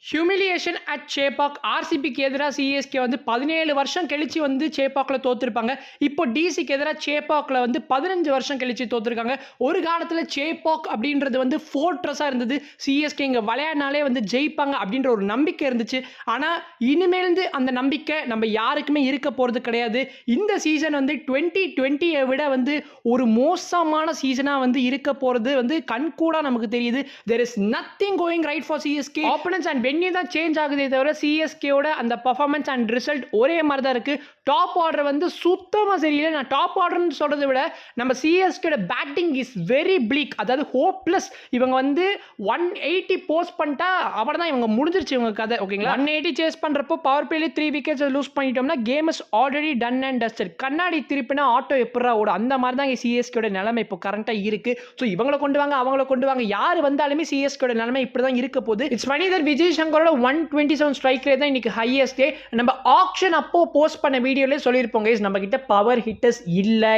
Humiliation at Chepauk ஆர்சிபிக்கு எதிராக CSK வந்து 17 வருஷம் கழிச்சு வந்து சேப்பாக்கில் தோத்துருப்பாங்க. இப்போ டிசிக்கு எதிராக சேப்பாக்கில் வந்து 15 வருஷம் கழிச்சு தோத்துருக்காங்க. ஒரு காலத்தில் சேப்பாக் அப்படின்றது வந்து ஃபோர்ட்ரஸாக இருந்தது. சிஎஸ்கே இங்கே விளையாடினாலே வந்து ஜெயிப்பாங்க அப்படின்ற ஒரு நம்பிக்கை இருந்துச்சு. ஆனால் இனிமேல்ந்து அந்த நம்பிக்கை நம்ம யாருக்குமே இருக்க போகிறது கிடையாது. இந்த சீசன் வந்து 2020 விட வந்து ஒரு மோசமான சீசனாக வந்து இருக்க போகிறது வந்து கண்கூடா நமக்கு தெரியுது. there is nothing going right for CSK. opponents and venue தான் சேஞ்ச் ஆகுதே தவிர சிஎஸ்கேவோட அந்த பர்ஃபார்மன்ஸ் அண்ட் ரிசல்ட் ஒரே மாதிரி தான் இருக்குது. டாப் ஆர்டர் வந்து சுத்தமாக சரியில்லை. நான் டாப் ஆர்டர்னு சொல்கிறத விட நம்ம சிஎஸ்கேட பேட்டிங் இஸ் வெரி பிளீக். அதாவது ஹோப்லெஸ். இவங்க வந்து 180 போஸ்ட் பண்ணிட்டா அவ்வளோ தான், இவங்க முடிஞ்சிருச்சு இவங்க கதை. ஓகேங்களா, 180 சேஸ் பண்ணுறப்போ பவர் பிளேலே 3 விக்கெட்ஸ் லூஸ் பண்ணிட்டோம்னா game is already done and dusted. கண்ணாடி திருப்பினா ஆட்டோ எப்படா ஓடும், அந்த மாதிரி தான் சிஎஸ்கேட நிலைமை இப்போ கரண்ட்டாக இருக்குது. ஸோ இவங்களை கொண்டு வாங்க அவங்கள கொண்டு வாங்க, யார் வந்தாலுமே சிஎஸ்கேட நிலைமை இப்படி தான் இருக்க போகுது. இட்ஸ் ஃபனி தட் விஜய் சங்கரோட 127 ஸ்ட்ரைக் ரேட் தான் இன்னைக்கு ஹையஸ்டே. நம்ம ஆக்ஷன் அப்போ போஸ்ட் பண்ண வீடியோலேயே சொல்லியிருப்போம் கைஸ், நம்ம கிட்ட பவர் ஹிட்டர்ஸ் இல்லை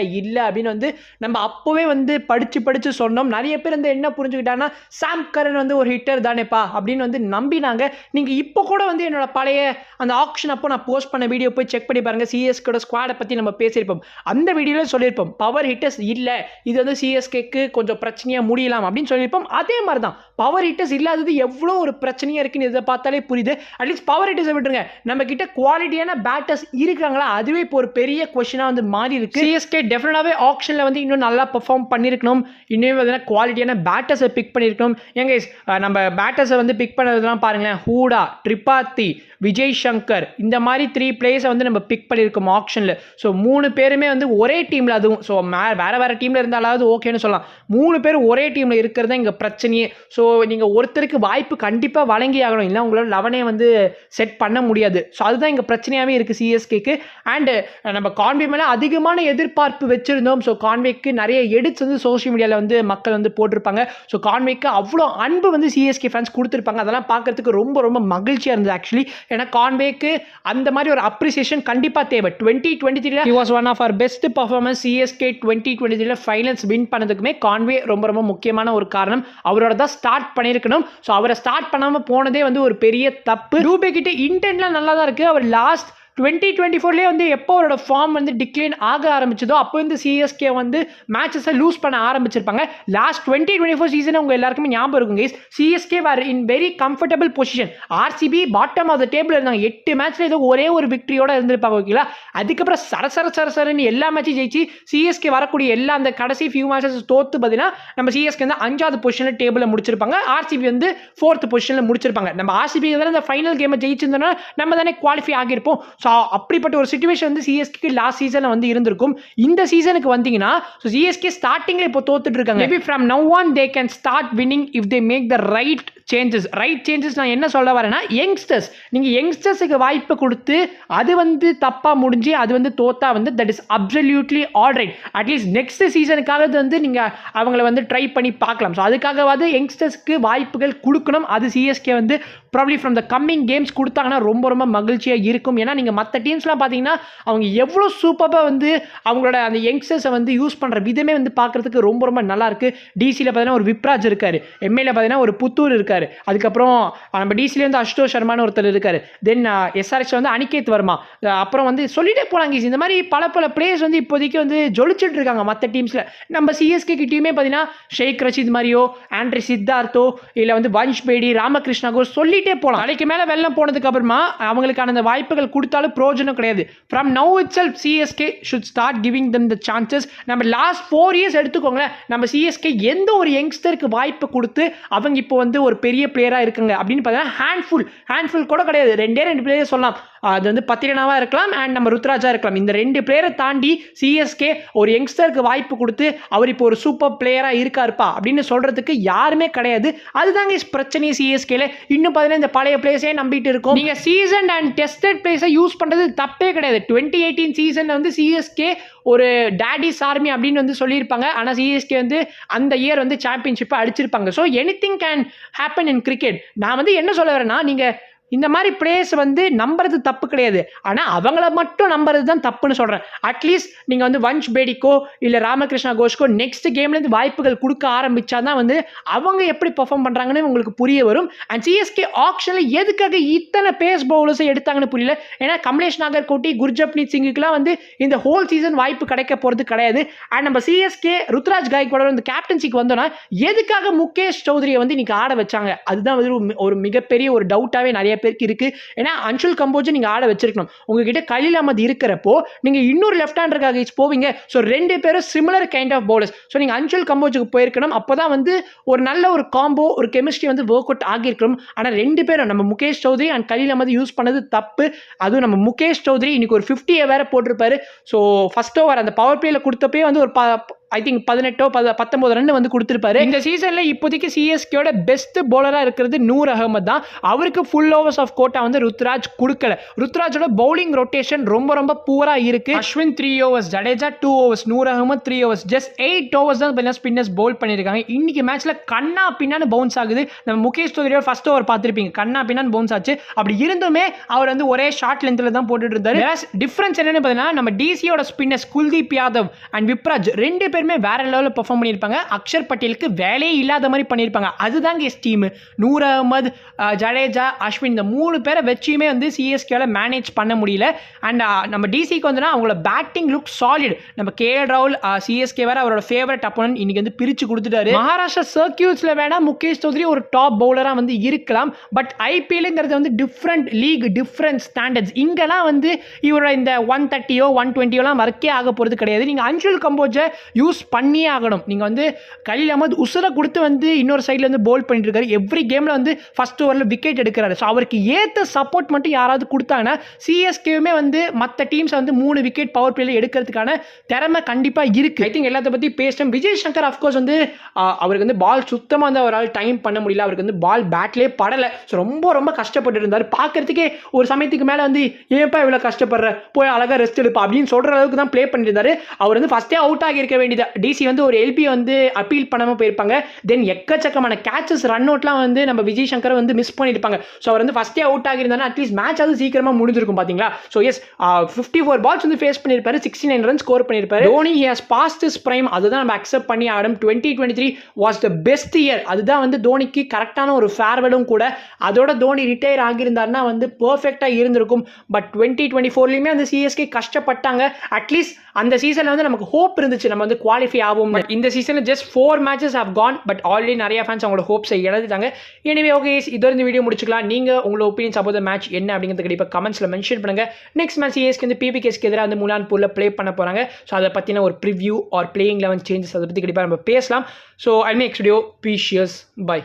அப்படின்னு வந்து நம்ம அப்போவே வந்து படிச்சு சொன்னோம். நிறைய பேர் வந்து என்ன புரிஞ்சுக்கிட்டாங்கன்னா சாம் கரன் வந்து ஒரு ஹிட்டர் தானேப்பா அப்படின்னு வந்து நம்பினாங்க. நீங்கள் இப்போ கூட வந்து என்னோட பழைய அந்த ஆக்ஷன் அப்போ நான் போஸ்ட் பண்ண வீடியோ போய் செக் பண்ணி பாருங்க. சிஎஸ்கேட ஸ்குவாடை பற்றி நம்ம பேசியிருப்போம். அந்த வீடியோவில் சொல்லியிருப்போம் பவர் ஹிட்டர்ஸ் இல்லை, இது வந்து சிஎஸ்கேக்கு கொஞ்சம் பிரச்சனையாக முடியலாம் அப்படின்னு சொல்லியிருப்போம். அதே மாதிரி தான் பவர் ஹிட்டர்ஸ் இல்லாதது எவ்வளோ ஒரு பிரச்சனையாக இருக்குன்னு இதை பார்த்தாலே புரியுது. அட்லீஸ்ட் பவர் ஹிட்டர்ஸை விட்டுருங்க, நம்ம கிட்ட குவாலிட்டியான பேட்டர்ஸ் இருக்காங்களா, அதுவே இப்போ ஒரு பெரிய கொஸ்டினாக வந்து மாறி இருக்கு. சிஎஸ்கே டெஃபினட்டாகவே ஆக்ஷனில் வந்து இன்னும் நல்லா பெர்ஃபார்ம் பண்ணியிருக்கணும். இன்னும் வந்து குவாலிட்டியான பேட்டர்ஸை பிக் பண்ணியிருக்கணும். ஏங்க நம்ம பேட்டர்ஸை வந்து பிக் பண்ணதெல்லாம் பாருங்களேன், ஹூடா, ட்ரிபாத்தி, விஜய் சங்கர், இந்த மாதிரி 3 பிளேயர்ஸை வந்து நம்ம பிக் பண்ணியிருக்கோம் ஆக்ஷனில். ஸோ 3 பேருமே வந்து ஒரே டீமில், அதுவும் ஸோ வேறு டீமில் இருந்தாலாவது ஓகேன்னு சொல்லலாம். 3 பேர் ஒரே டீமில் இருக்கிறது தான் இங்கே பிரச்சனையே. ஸோ நீங்கள் ஒருத்தருக்கு வாய்ப்பு கண்டிப்பாக வழங்கி ஆகணும், இல்லை உங்களால் 11 வந்து செட் பண்ண முடியாது. ஸோ அதுதான் இங்கே பிரச்சனையாகவே இருக்குது சிஎஸ்கேக்கு. அண்டு நம்ம கான்வே மேலே அதிகமான எதிர்பார்ப்பு வச்சுருந்தோம். ஸோ கான்வேக்கு நிறைய எடிட்ஸ் வந்து சோஷியல் மீடியாவில் வந்து மக்கள் வந்து போட்டிருப்பாங்க. ஸோ கான்வேக்கு அவ்வளோ அன்பு வந்து சிஎஸ்கே ஃபேன்ஸ் கொடுத்துருப்பாங்க. அதெல்லாம் பார்க்கறதுக்கு ரொம்ப ரொம்ப மகிழ்ச்சியாக இருந்தது ஆக்சுவலி. ஏன்னா கான்வேக்கு அந்த மாதிரி ஒரு அப்ரிசியேஷன் கண்டிப்பாக தேவை. 2023 he was one of our best performance. CSK 2023 finals win பண்ணதுக்குமே கான்வே ரொம்ப ரொம்ப முக்கியமான ஒரு காரணம். அவரோட தான் ஸ்டார்ட் பண்ணியிருக்கணும். ஸோ அவரை ஸ்டார்ட் பண்ணாமல் போனதே வந்து ஒரு பெரிய தப்பு. டூபே கிட்ட இன்டென்ட்லாம் நல்லா தான் இருக்குது. அவர் லாஸ்ட் 2024 வந்து எப்போ அவரோட ஃபார்ம் வந்து டிக்ளைன் ஆக ஆரம்பிச்சதோ அப்போ வந்து சிஎஸ்கே வந்து மேட்சஸை லூஸ் பண்ண ஆரம்பிச்சிருப்பாங்க. லாஸ்ட் 2024 சீசன் உங்கள் எல்லாருக்குமே ஞாபகம் இருக்கும் guys, CSK were in very comfortable position. RCB bottom of the table இருந்தாங்க. 8 மேட்ச்ல ஏதோ ஒரே ஒரு விக்டரியோட இருந்திருப்பாங்க. ஓகேங்களா, அதுக்கப்புறம் சரசரன்னு எல்லா மேட்சும் ஜெயிச்சு சிஎஸ்கே வரக்கூடிய எல்லா அந்த கடைசி ஃபியூ மேட்சஸ் தோத்து பார்த்தீங்கன்னா நம்ம சிஎஸ்கே வந்து 5வது பொசிஷனில் டேபிளில் முடிச்சிருப்பாங்க. ஆர்சிபி வந்து 4th பொசிஷனில் முடிச்சிருப்பாங்க. நம்ம ஆர்சிபி தான் இந்த ஃபைனல் கேமை ஜெயிச்சிருந்தோம்னா நம்ம தானே குவாலிஃபை ஆகியிருப்போம். அப்படிப்பட்ட ஒரு சிச்சுவேஷன் வந்து சிஎஸ்கே லாஸ்ட் சீசன்ல வந்து இருந்திருக்கும். இந்த சீசனுக்கு வந்தீங்கன்னா சிஎஸ்கே ஸ்டார்டிங்ல இப்போ தோத்துட்டு இருக்காங்க. Maybe from now on they can start winning if they make the right changes. நான் என்ன சொல்ல வரேன்னா, யங்ஸ்டர்ஸ், நீங்கள் யங்ஸ்டர்ஸுக்கு வாய்ப்பு கொடுத்து அது வந்து தப்பாக முடிஞ்சு அது வந்து தோத்தா வந்து that is absolutely all right. At least next சீசனுக்காக வந்து நீங்கள் அவங்கள வந்து ட்ரை பண்ணி பார்க்கலாம். ஸோ அதுக்காகவாது யங்ஸ்டர்ஸ்க்கு வாய்ப்புகள் கொடுக்கணும். அது சிஎஸ்கே வந்து probably from the coming games கொடுத்தாங்கன்னா ரொம்ப ரொம்ப மகிழ்ச்சியாக இருக்கும். ஏன்னா நீங்கள் மற்ற டீம்ஸ்லாம் பார்த்தீங்கன்னா அவங்க எவ்வளோ சூப்பராக வந்து அவங்களோட அந்த யங்ஸ்டர்ஸை வந்து யூஸ் பண்ணுற விதமே வந்து பார்க்குறதுக்கு ரொம்ப ரொம்ப நல்லா இருக்குது. டிசியில் பார்த்தீங்கன்னா ஒரு விப்ராஜ் இருக்கார், எம்ஏல பார்த்தீங்கன்னா ஒரு புத்தூர் இருக்கார், அதுக்கப்புறம் நம்ம டிசில வந்து அசுதோஷ் சர்மான்னு ஒருத்தர் இருக்காரு, தென் எஸ்ஆர்எச் வந்து அனிகேத் வர்மா, அப்புறம் வந்து சொல்லிட்டே போனாங்க. இந்த மாதிரி பல பிளேயர்ஸ் வந்து இப்போதைக்கு வந்து ஜொலிச்சுட்டு இருக்காங்க மற்ற டீம்ஸில். நம்ம சிஎஸ்கே கிட்டயுமே பார்த்தீங்கன்னா ஷேக் ரஷீத் மாதிரியோ, ஆண்ட்ரி சித்தார்த்தோ, இல்லை வந்து வன்ஷ் பேடி, ராமகிருஷ்ணாகோ சொல்லிட்டே போகலாம். நாளைக்கு மேலே வெள்ளம் போனதுக்கு அப்புறமா அவங்களுக்கான அந்த வாய்ப்புகள் கொடுத்தாலும் பிரோஜனம் கிடையாது. From now itself CSK should start giving them the chances. நம்ம லாஸ்ட் 4 இயர்ஸ் எடுத்துக்கோங்களேன், நம்ம சிஎஸ்கே எந்த ஒரு யங்ஸ்டருக்கு வாய்ப்பு கொடுத்து அவங்க இப்போ வந்து ஒரு பெரிய பிளேயராக இருக்குங்க அப்படின்னு பார்த்தீங்கன்னா ஹேண்ட்ஃபுல் கூட கிடையாது. 2 பிளேயர் சொல்லலாம். அது வந்து பத்திரனாவாக இருக்கலாம் அண்ட் நம்ம ருத்ராஜா இருக்கலாம். இந்த 2 பிளேயரை தாண்டி சிஎஸ்கே ஒரு யங்ஸ்டருக்கு வாய்ப்பு கொடுத்து அவர் இப்போ ஒரு சூப்பர் பிளேயராக இருக்காருப்பா அப்படின்னு சொல்கிறதுக்கு யாருமே கிடையாது. அதுதாங்க பிரச்சனை சிஎஸ்கேல. இன்னும் பார்த்தீங்கன்னா இந்த பழைய பிளேயர்ஸே நம்பிட்டு இருக்கும். நீங்கள் சீசன் அண்ட் டெஸ்டட் பிளேயர்ஸை யூஸ் பண்ணுறது தப்பே கிடையாது. 2018 சீசனில் வந்து சிஎஸ்கே ஒரு டேடிஸ் ஆர்மி அப்படின்னு வந்து சொல்லியிருப்பாங்க. ஆனால் சிஎஸ்கே வந்து அந்த இயர் வந்து சாம்பியன்ஷிப்பை அடிச்சிருப்பாங்க. So anything can happen in cricket. நான் வந்து என்ன சொல்ல வரேன்னா, நீங்கள் இந்த மாதிரி பிளேயர்ஸ் வந்து நம்புறது தப்பு கிடையாது. ஆனால் அவங்கள மட்டும் நம்புறது தான் தப்புன்னு சொல்கிறேன். அட்லீஸ்ட் நீங்கள் வந்து வன்ஷ் பேடிக்கோ இல்லை ராமகிருஷ்ணா கோஷ்கோ நெக்ஸ்ட் கேம்லேருந்து வாய்ப்புகள் கொடுக்க ஆரம்பித்தா தான் வந்து அவங்க எப்படி பெர்ஃபார்ம் பண்ணுறாங்கன்னு உங்களுக்கு புரிய வரும். அண்ட் சிஎஸ்கே ஆக்ஷனில் எதுக்காக இத்தனை பேஸ் பவுலர்ஸை எடுத்தாங்கன்னு புரியல. ஏன்னா கமலேஷ் நாகர்கோட்டி, குர்ஜப்னீத் சிங்குக்குலாம் வந்து இந்த ஹோல் சீசன் வாய்ப்பு கிடைக்க போகிறது கிடையாது. அண்ட் நம்ம சிஎஸ்கே ருத்ராஜ் காய்க்வாடோட இந்த கேப்டன்சிக்கு வந்தோன்னா எதுக்காக முகேஷ் சௌத்ரியை வந்து இன்னைக்கு ஆட வச்சாங்க? அதுதான் வந்து ஒரு மிகப்பெரிய ஒரு டவுட்டாகவே நிறைய பேருக்கு இருக்கு. ஏன்னா அன்சுல் கம்போஜை நீங்க ஆட வச்சிருக்கணும். உங்ககிட்ட கலீல் அஹ்மத் இருக்கிறப்போ நீங்க இன்னொரு லெஃப்ட் ஹேண்டருக்காக போவீங்க. ஸோ ரெண்டு பேரும் similar kind of bowlers. So நீங்க அன்சுல் கம்போஜுக்கு போயிருக்கணும். அப்போதான் வந்து ஒரு நல்ல ஒரு காம்போ, ஒரு கெமிஸ்ட்ரி வந்து ஒர்க் அவுட் ஆகியிருக்கணும். ஆனால் ரெண்டு பேரும் நம்ம முகேஷ் சௌத்ரி அண்ட் கலீல் அஹ்மத் யூஸ் பண்ணது தப்பு. அதுவும் நம்ம முகேஷ் சௌத்ரி இன்னைக்கு ஒரு 50 வேற போட்டிருப்பாரு. ஸோ ஃபர்ஸ்ட் ஓவர் அந்த பவர் பிளேல கொடுத்தப்பே வந்து ஒரு ஐ திங்க் 18-19 ரன் வந்து கொடுத்துருப்பாரு. இந்த சீசன்ல இப்போதைக்கு சிஎஸ்கேயோட பெஸ்ட் பவுலரா இருக்கிறது நூர் அகமது தான். அவருக்கு ஃபுல் ஓவர்ஸ் ஆஃப் கோட்டா வந்து ருத்ராஜ் கொடுக்கல. ருத்ராஜோட பவுலிங் ரொட்டேஷன் ரொம்ப பூரா இருக்கு. Ashwin 3 overs, Jadeja 2 overs, Noor Ahmad 3 overs, just 8 overs தான் ஸ்பின்னர்ஸ் பவுல் பண்ணிருக்காங்க. இன்னைக்கு மேட்ச்ல கண்ணா பின்னான்னு பவுன்ஸ் ஆகுது. நம்ம முகேஷ் சௌத்ரியோட ஃபர்ஸ்ட் ஓவர் பார்த்திருப்பீங்க, கண்ணா பின்னான்னு பவுன்ஸ் ஆச்சு. அப்படி இருந்துமே அவர் வந்து ஒரே ஷார்ட் லென்த்ல தான் போட்டுட்டு இருந்தாரு. டிஃபரன்ஸ் என்னன்னு பார்த்தீங்கன்னா நம்ம டிசியோட ஸ்பின்னர்ஸ் குல்தீப் யாதவ் அண்ட் விப்ராஜ் ரெண்டு பேருமே வேற லெவலில் பெர்ஃபார்ம் பண்ணியிருப்பாங்க. அக்ஷர் பட்டேலுக்கு வேலையே இல்லாத மாதிரி பண்ணியிருப்பாங்க. அதுதாங்க எஸ் டீம். நூர் அகமது, ஜடேஜா, அஸ்வின் இந்த 3 பேரை வச்சுமே வந்து சிஎஸ்கேல மேனேஜ் பண்ண முடியல. அண்ட் நம்ம டிசிக்கு வந்து அவங்களோட பேட்டிங் லுக் சாலிட். நம்ம கேஎல் ராகுல் சிஎஸ்கே வேற அவரோட ஃபேவரட் அப்போனன்ட் இன்னைக்கு வந்து பிரிச்சு கொடுத்துட்டாரு. மகாராஷ்டிரா சர்க்கியூட்ஸ்ல வேணா முகேஷ் சௌத்ரி ஒரு டாப் பவுலரா வந்து இருக்கலாம். பட் ஐபிஎல்ங்கிறது வந்து டிஃப்ரெண்ட் லீக், டிஃப்ரெண்ட் ஸ்டாண்டர்ட்ஸ். இங்கெல்லாம் வந்து இவரோட இந்த 130 120 வரைக்கே ஆக போகிறது கிடையாது. நீங்கள் அன்சுல் கம்போஜை யூஸ் பண்ணியே ஆகணும். நீங்கள் வந்து கலீல் அஹ்மத் உசுரை கொடுத்து வந்து இன்னொரு சைடில் வந்து பவுல் பண்ணிட்டு இருக்காரு. எவ்ரி கேமில் வந்து ஃபர்ஸ்ட் ஓவரில் விக்கெட் எடுக்கிறாரு. ஸோ அவருக்கு ஏற்ற சப்போர்ட் மட்டும் யாராவது கொடுத்தாங்கன்னா சிஎஸ்கேவுமே வந்து மற்ற டீம்ஸ் வந்து 3 விக்கெட் பவர் பிளேல எடுக்கிறதுக்கான திறமை கண்டிப்பாக இருக்கு. ஐ திங்க் எல்லாத்த பற்றி பேசிட்டோம். விஜய் சங்கர் அஃப்கோர்ஸ் வந்து அவருக்கு வந்து பால் சுத்தமாக வந்து அவரால் டைம் பண்ண முடியல. அவருக்கு வந்து பால் பேட்லேயே படலை. ஸோ ரொம்ப கஷ்டப்பட்டு இருந்தார். பார்க்கறதுக்கே ஒரு சமயத்துக்கு மேலே வந்து ஏன்ப்பா இவ்வளோ கஷ்டப்படுற, போய் அழகாக ரெஸ்ட் எடுப்பா அப்படின்னு சொல்கிற அளவுக்கு தான் ப்ளே பண்ணியிருந்தாரு. அவர் வந்து ஃபர்ஸ்டே அவுட் ஆகியிருக்க வேண்டியது. டிசி வந்து ஒரு எல்பி வந்து அப்பீல் பண்ணாமல் போயிருப்பாங்க. தென் எக்கச்சக்கமான கேச்சஸ், ரன் அவுட்லாம் வந்து நம்ம விஜய் சங்கர் வந்து மிஸ் பண்ணியிருப்பாங்க. ஸோ அவர் வந்து ஃபர்ஸ்டே அவுட் ஆகியிருந்தாருன்னா அட்லீஸ்ட் மேட்ச் அது சீக்கிரமாக முடிஞ்சிருக்கும். பார்த்தீங்களா? ஸோ எஸ் 54 பால்ஸ் வந்து ஃபேஸ் பண்ணியிருப்பாரு, 69 ரன் ஸ்கோர் பண்ணியிருப்பாரு. Dhoni he has passed his prime. அதுதான் நம்ம அக்செப்ட் பண்ணி ஆடும். 2023 வாஸ் த பெஸ்ட் இயர். அதுதான் வந்து தோனிக்கு கரெக்டான ஒரு ஃபேர்வெலும் கூட. அதோட தோனி ரிட்டையர் ஆகியிருந்தாருன்னா வந்து பர்ஃபெக்டாக இருந்திருக்கும். பட் 2024லையுமே வந்து சிஎஸ்கே கஷ்டப்பட்டாங்க. அட்லீஸ்ட் அந்த சீசனில் வந்து நமக்கு ஹோப் இருந்துச்சு, நம்ம வந்து குவாலிஃபை ஆகும். பட் இந்த சீசனில் just 4 matches have gone. But already நிறைய ஃபேன்ஸ் அவங்களோட ஹோப்ஸை இழந்துட்டாங்க. எனிவே ஓகே, இதோட இந்த வீடியோ முடிச்சுக்கலாம். நீங்கள் உங்களோட ஒப்பீனியன்ஸ் about the மேட்ச் என்ன அப்படிங்கிறது கண்டிப்பாக கமெண்ட்ஸில் மென்ஷன் பண்ணுங்கள். நெக்ஸ்ட் மேட்ச் சிஎஸ்கே வந்து பிபிகேஸ்க்கு எதிராக வந்து முலான்பூரில் ப்ளே பண்ண போகிறாங்க. ஸோ அதை பற்றின ஒரு ப்ரிவ்யூ ஆர் பிளேயிங் 11 சேஞ்சஸ் அதை பற்றி கண்டிப்பாக நம்ம பேசலாம். So I make video. பீஷியஸ் பை.